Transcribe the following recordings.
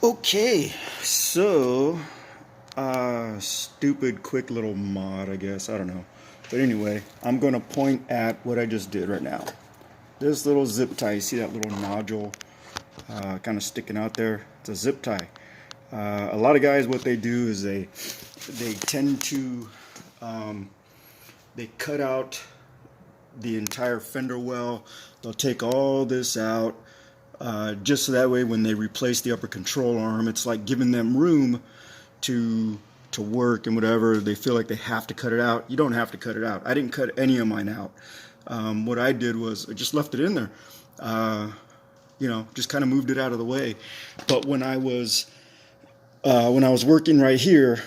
Okay, so stupid quick little mod, I guess. I don't know. But anyway, I'm gonna point at what I just did right now. This little zip tie, you see that little nodule kind of sticking out there? It's a zip tie. A lot of guys, what they do is they tend to they cut out the entire fender well. They'll take all this out just so that way when they replace the upper control arm, it's like giving them room to work and whatever. They feel like they have to cut it out. You don't have to cut it out. I didn't cut any of mine out. What I did was I just left it in there. Just kind of moved it out of the way. But when I was working right here,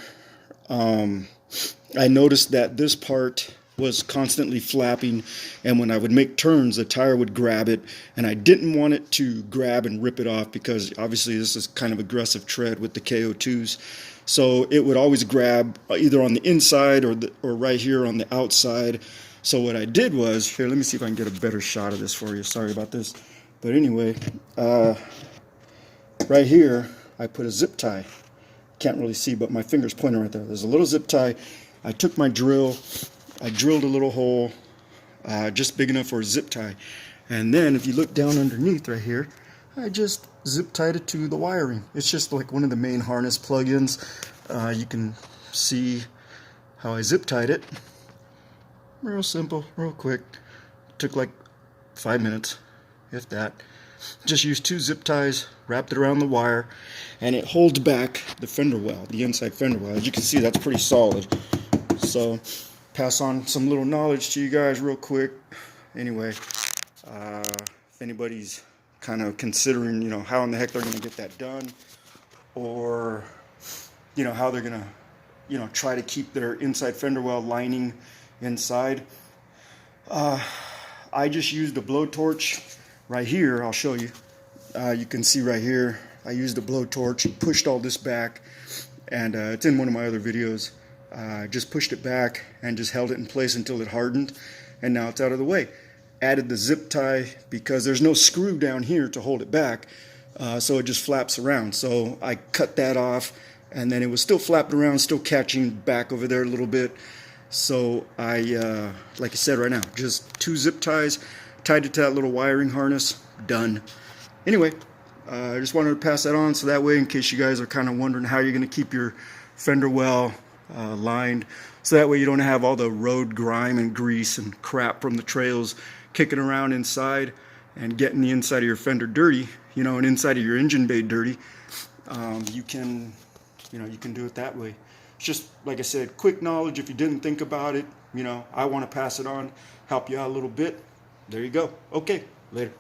I noticed that this part was constantly flapping, and when I would make turns, the tire would grab it, and I didn't want it to grab and rip it off because obviously this is kind of aggressive tread with the KO2s. So it would always grab either on the inside or right here on the outside. So what I did was, here, let me see if I can get a better shot of this for you. Sorry about this. But anyway, right here, I put a zip tie. Can't really see, but my finger's pointing right there. There's a little zip tie. I took my drill, I drilled a little hole just big enough for a zip tie. And then if you look down underneath right here, I just zip tied it to the wiring. It's just like one of the main harness plugins. You can see how I zip tied it. Real simple, real quick. Took like 5 minutes, if that. Just used 2 zip ties, wrapped it around the wire, and it holds back the fender well, the inside fender well. As you can see, that's pretty solid. So, pass on some little knowledge to you guys real quick. Anyway, if anybody's kind of considering, how in the heck they're going to get that done, or, how they're going to, try to keep their inside fender well lining inside, I just used a blowtorch. Right here, I'll show you. You can see right here, I used a blowtorch, pushed all this back, and it's in one of my other videos. Just pushed it back and just held it in place until it hardened, and now it's out of the way. Added the zip tie because there's no screw down here to hold it back, so it just flaps around. So I cut that off, and then it was still flapping around, still catching back over there a little bit. So I, like I said right now, just 2 zip ties, tied it to that little wiring harness, done. Anyway, I just wanted to pass that on so that way in case you guys are kind of wondering how you're going to keep your fender well lined, so that way you don't have all the road grime and grease and crap from the trails kicking around inside and getting the inside of your fender dirty, and inside of your engine bay dirty. You can do it that way. It's just, like I said, quick knowledge. If you didn't think about it, I want to pass it on, help you out a little bit. There you go. Okay, later.